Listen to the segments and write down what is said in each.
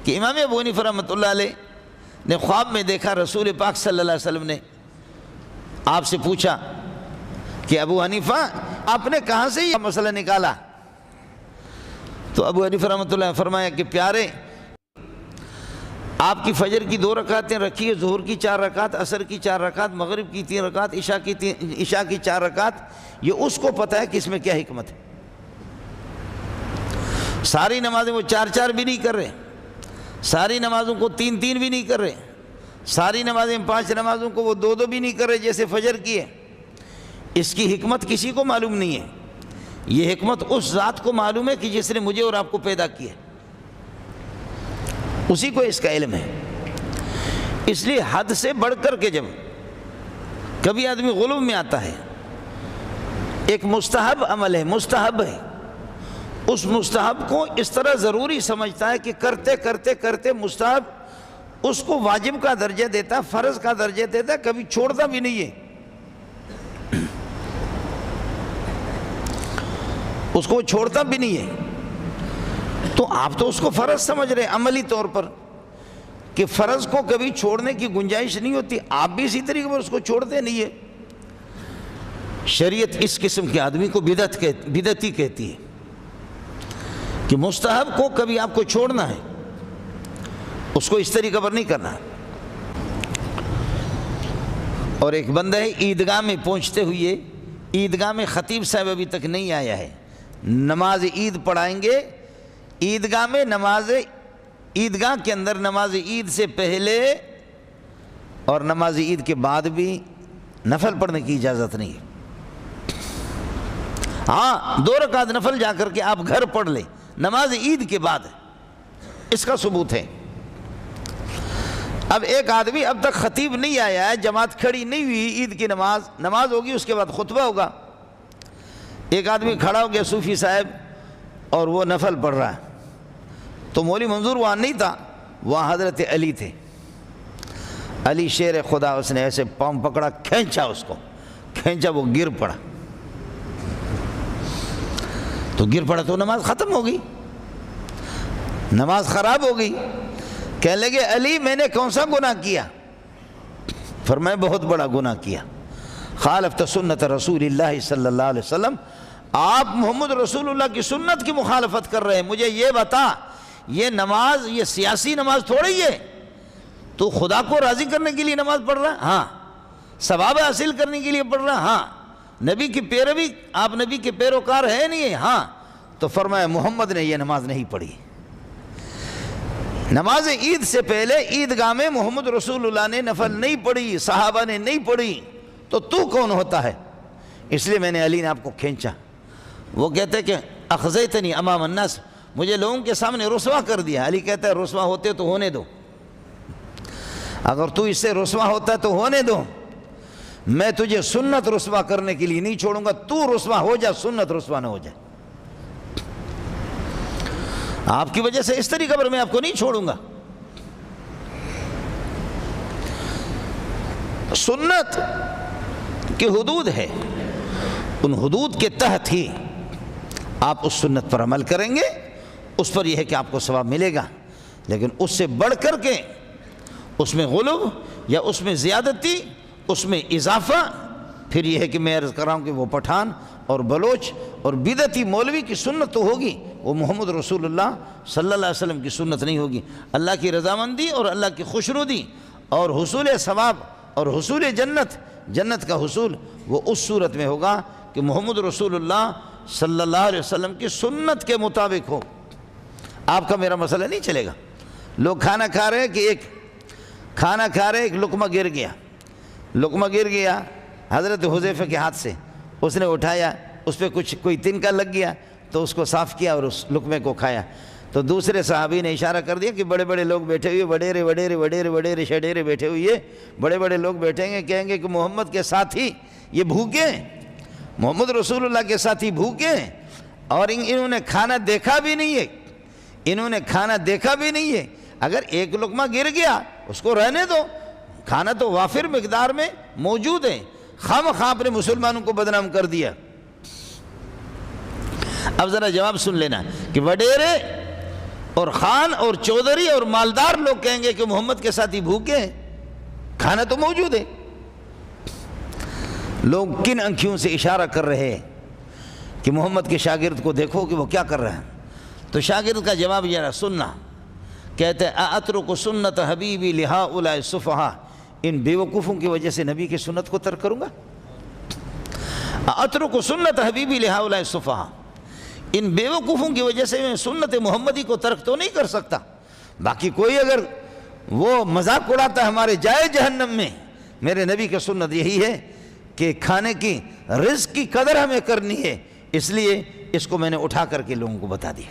کہ امام ابو حنیفہ رحمۃ اللہ علیہ نے خواب میں دیکھا رسول پاک صلی اللہ علیہ وسلم نے آپ سے پوچھا کہ ابو حنیفہ آپ نے کہاں سے یہ مسئلہ نکالا؟ تو ابو حنیفہ رحمۃ اللہ نے فرمایا کہ پیارے، آپ کی فجر کی 2 رکعتیں رکھی ہے، ظہر کی 4 رکعت، عصر کی 4 رکعت، مغرب کی 3 رکعت، عشاء کی 4 رکعت، یہ اس کو پتہ ہے کہ اس میں کیا حکمت ہے۔ ساری نمازیں وہ 4 بھی نہیں کر رہے، ساری نمازوں کو 3 بھی نہیں کر رہے، ساری نمازیں 5 نمازوں کو وہ 2 بھی نہیں کر رہے جیسے فجر کی ہے۔ اس کی حکمت کسی کو معلوم نہیں ہے، یہ حکمت اس ذات کو معلوم ہے کہ جس نے مجھے اور آپ کو پیدا کیا، اسی کو اس کا علم ہے۔ اس لیے حد سے بڑھ کر کے جب کبھی آدمی غلو میں آتا ہے، ایک مستحب عمل ہے، مستحب ہے، اس مستحب کو اس طرح ضروری سمجھتا ہے کہ کرتے کرتے کرتے مستحب اس کو واجب کا درجہ دیتا ہے، فرض کا درجہ دیتا ہے، کبھی چھوڑتا بھی نہیں ہے، اس کو چھوڑتا بھی نہیں ہے۔ تو آپ تو اس کو فرض سمجھ رہے ہیں عملی طور پر کہ فرض کو کبھی چھوڑنے کی گنجائش نہیں ہوتی، آپ بھی اسی طریقے پر اس کو چھوڑتے نہیں ہے۔ شریعت اس قسم کے آدمی کو بدعتی کہتی ہے کہ مستحب کو کبھی آپ کو چھوڑنا ہے، اس کو اس طریقے پر نہیں کرنا۔ اور ایک بندہ ہے عیدگاہ میں پہنچتے ہوئے، عیدگاہ میں خطیب صاحب ابھی تک نہیں آیا ہے، نماز عید پڑھائیں گے عیدگاہ میں، عیدگاہ کے اندر نماز عید سے پہلے اور نماز عید کے بعد بھی نفل پڑھنے کی اجازت نہیں ہے۔ ہاں 2 رکعت نفل جا کر کے آپ گھر پڑھ لیں نماز عید کے بعد، اس کا ثبوت ہے۔ اب ایک آدمی اب تک خطیب نہیں آیا ہے، جماعت کھڑی نہیں ہوئی، عید کی نماز ہوگی، اس کے بعد خطبہ ہوگا، ایک آدمی کھڑا ہو گیا صوفی صاحب اور وہ نفل پڑھ رہا ہے، تو مولوی منظور وہاں نہیں تھا، وہاں حضرت علی تھے، علی شیر خدا، اس نے ایسے پاؤں پکڑا، کھینچا، اس کو کھینچا، وہ گر پڑا، تو گر پڑا تو نماز ختم ہو گئی، نماز خراب ہو گئی۔ کہنے لگے علی میں نے کون سا گناہ کیا؟ فرمایا بہت بڑا گناہ کیا، خالفت سنت رسول اللہ صلی اللہ علیہ وسلم، آپ محمد رسول اللہ کی سنت کی مخالفت کر رہے ہیں، مجھے یہ بتا یہ نماز یہ سیاسی نماز تھوڑی ہے، تو خدا کو راضی کرنے کے لیے نماز پڑھ رہا ہے؟ ہاں۔ ثواب حاصل کرنے کے لیے پڑھ رہا ہے؟ ہاں۔ نبی کی پیروی، آپ نبی کے پیروکار ہے نہیں ہے؟ ہاں۔ تو فرمایا محمد نے یہ نماز نہیں پڑھی، نماز عید سے پہلے عیدگاہ میں محمد رسول اللہ نے نفل نہیں پڑھی، صحابہ نے نہیں پڑھی، تو کون ہوتا ہے؟ اس لیے میں نے علی نے آپ کو کھینچا۔ وہ کہتے کہ اخزیتنی امام الناس، مجھے لوگوں کے سامنے رسوا کر دیا۔ علی کہتا ہے رسوا ہوتے تو ہونے دو، اگر تو اس سے رسوا ہوتا تو ہونے دو، میں تجھے سنت رسوا کرنے کے لیے نہیں چھوڑوں گا، تو رسوا ہو جا، سنت رسوا نہ ہو جائے، آپ کی وجہ سے اس طریقے پر میں آپ کو نہیں چھوڑوں گا۔ سنت کی حدود ہے، ان حدود کے تحت ہی آپ اس سنت پر عمل کریں گے، اس پر یہ ہے کہ آپ کو ثواب ملے گا، لیکن اس سے بڑھ کر کے اس میں غلو یا اس میں زیادتی، اس میں اضافہ، پھر یہ ہے کہ میں عرض کر رہا ہوں کہ وہ پٹھان اور بلوچ اور بدعتی مولوی کی سنت تو ہوگی، وہ محمد رسول اللہ صلی اللہ علیہ وسلم کی سنت نہیں ہوگی۔ اللہ کی رضامندی اور اللہ کی خوشنودی اور حصول ثواب اور حصول جنت کا حصول وہ اس صورت میں ہوگا کہ محمد رسول اللہ صلی اللہ علیہ وسلم کی سنت کے مطابق ہو۔ آپ کا میرا مسئلہ نہیں چلے گا۔ لوگ کھانا کھا رہے ہیں کہ ایک لقمہ گر گیا حضرت حذیفہ کے ہاتھ سے، اس نے اٹھایا، اس پہ کوئی تنکا لگ گیا تو اس کو صاف کیا اور اس لقمے کو کھایا، تو دوسرے صحابی نے اشارہ کر دیا کہ بڑے بڑے لوگ بیٹھے ہوئے، وڈیرے شڈیرے بیٹھے ہوئے، بڑے بڑے لوگ بیٹھیں گے، کہیں گے کہ محمد کے ساتھی یہ بھوکے ہیں، محمد رسول اللہ کے ساتھی بھوکے ہیں، اور انہوں نے کھانا دیکھا بھی نہیں ہے، اگر ایک لقمہ گر گیا اس کو رہنے دو، کھانا تو وافر مقدار میں موجود ہے، خواہ اپنے مسلمانوں کو بدنام کر دیا۔ اب ذرا جواب سن لینا کہ وڈیرے اور خان اور چودھری اور مالدار لوگ کہیں گے کہ محمد کے ساتھ ہی بھوکے ہیں، کھانا تو موجود ہے۔ لوگ کن آنکھوں سے اشارہ کر رہے ہیں کہ محمد کے شاگرد کو دیکھو کہ وہ کیا کر رہے ہیں؟ تو شاگرد کا جواب یہ رہا، سننا، کہتے ہیں اَأَتْرُكُ سُنَّةَ حَبِيبِي لِهَؤُلَاءِ السُّفَهَاءِ، ان بیوقوفوں کی وجہ سے نبی کی سنت کو ترک کروں گا؟ اَأَتْرُكُ سُنَّةَ حَبِيبِي لِهَؤُلَاءِ السُّفَهَاءِ، ان بیوقوفوں کی وجہ سے میں سنت محمدی کو ترک تو نہیں کر سکتا۔ باقی کوئی اگر وہ مذاق اڑاتا ہے ہمارے جائے جہنم میں، میرے نبی کی سنت یہی ہے کہ کھانے کی، رزق کی قدر ہمیں کرنی ہے، اس لیے اس کو میں نے اٹھا کر کے لوگوں کو بتا دیا۔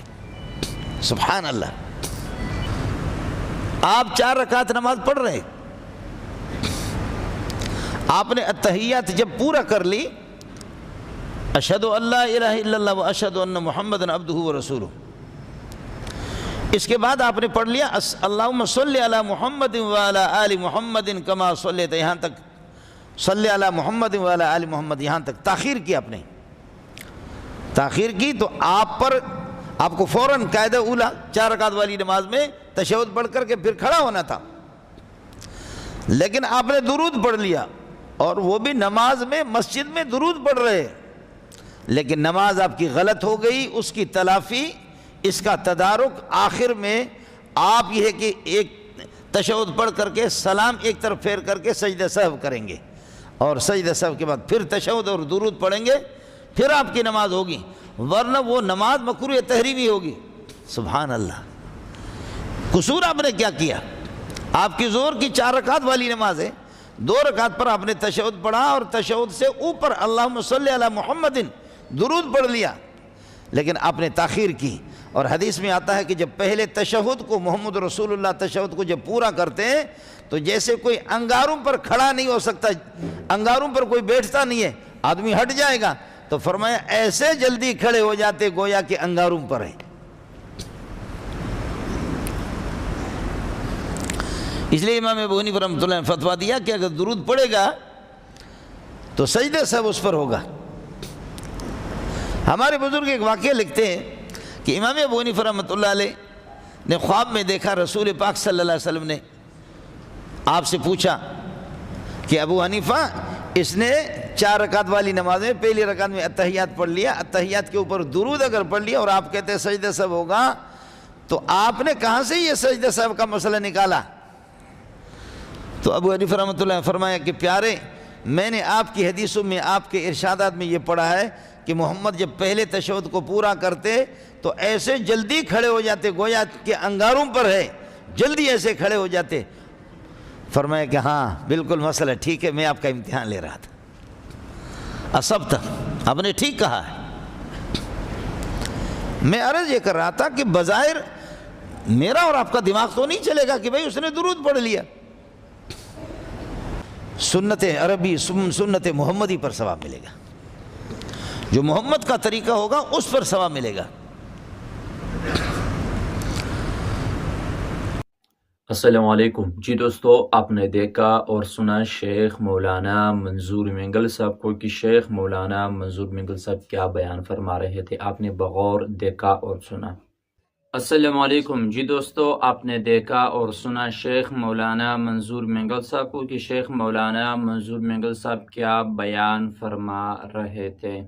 سبحان اللہ۔ آپ 4 رکعت نماز پڑھ رہے، آپ نے التحیات جب پورا کر لی، اشہدو ان لا الہ الا اللہ و اشہدو ان محمدًا عبدہ و رسولہ، اس کے بعد آپ نے پڑھ لیا اللہم صلی علی محمد وعلی آل محمد کما صلیت، یہاں تک صلی علی محمد وعلی آل محمد، یہاں تک تاخیر کی، آپ نے تاخیر کی تو آپ کو فوراً قاعدہ اولا 4 رکعت والی نماز میں تشہد پڑھ کر کے پھر کھڑا ہونا تھا، لیکن آپ نے درود پڑھ لیا، اور وہ بھی نماز میں مسجد میں درود پڑھ رہے، لیکن نماز آپ کی غلط ہو گئی، اس کی تلافی، اس کا تدارک آخر میں آپ یہ ہے کہ ایک تشہد پڑھ کر کے سلام ایک طرف پھیر کر کے سجدہ سہو کریں گے، اور سجدہ سہو کے بعد پھر تشہد اور درود پڑھیں گے، پھر آپ کی نماز ہوگی، ورنہ وہ نماز مکروہ تحریمی ہوگی۔ سبحان اللہ۔ قصور آپ نے کیا کیا؟ آپ کی ظہر کی 4 رکعت والی نماز ہے، 2 رکعت پر آپ نے تشہد پڑھا، اور تشہد سے اوپر اللہم صلی علی محمد درود پڑھ لیا، لیکن آپ نے تاخیر کی۔ اور حدیث میں آتا ہے کہ جب پہلے تشہد کو محمد رسول اللہ تشہد کو جب پورا کرتے ہیں تو جیسے کوئی انگاروں پر کھڑا نہیں ہو سکتا، انگاروں پر کوئی بیٹھتا نہیں ہے، آدمی ہٹ جائے گا، تو فرمایا ایسے جلدی کھڑے ہو جاتے گویا کہ انگاروں پر ہیں۔ اس لیے امام ابو حنیفہ رحمۃ اللہ نے فتویٰ دیا کہ اگر درود پڑے گا تو سجدہ سب اس پر ہوگا۔ ہمارے بزرگ ایک واقعہ لکھتے ہیں کہ امام ابو حنیفہ رحمۃ اللہ علیہ نے خواب میں دیکھا رسول پاک صلی اللہ علیہ وسلم نے آپ سے پوچھا کہ ابو حنیفہ اس نے 4 رکعت والی نماز میں پہلی رکعت میں التحیات پڑھ لیا، التحیات کے اوپر درود اگر پڑھ لیا اور آپ کہتے ہیں سجدہ سب ہوگا، تو آپ نے کہاں سے یہ سجدہ سب کا مسئلہ نکالا؟ تو ابو حنیفہ رحمۃ اللہ نے فرمایا کہ پیارے، میں نے آپ کی حدیثوں میں، آپ کے ارشادات میں یہ پڑھا ہے کہ محمد جب پہلے تشہد کو پورا کرتے تو ایسے جلدی کھڑے ہو جاتے گویا کہ انگاروں پر ہے، جلدی ایسے کھڑے ہو جاتے۔ فرمایا کہ ہاں بالکل مسئلہ ٹھیک ہے، میں آپ کا امتحان لے رہا تھا، اصبت، آپ نے ٹھیک کہا ہے۔ میں عرض یہ کر رہا تھا کہ بظاہر میرا اور آپ کا دماغ تو نہیں چلے گا کہ بھئی اس نے درود پڑھ لیا، سنت عربی سنت محمدی پر ثواب ملے گا، جو محمد کا طریقہ ہوگا اس پر ثواب ملے گا۔ السلام علیکم جی دوستو، آپ نے دیکھا اور سنا شیخ مولانا منظور مینگل صاحب کو کہ شیخ مولانا منظور مینگل صاحب کیا بیان فرما رہے تھے، آپ نے بغور دیکھا اور سنا۔ السلام علیکم جی دوستو، آپ نے دیکھا اور سنا شیخ مولانا منظور مینگل صاحب کو کہ شیخ مولانا منظور مینگل صاحب کیا بیان فرما رہے تھے۔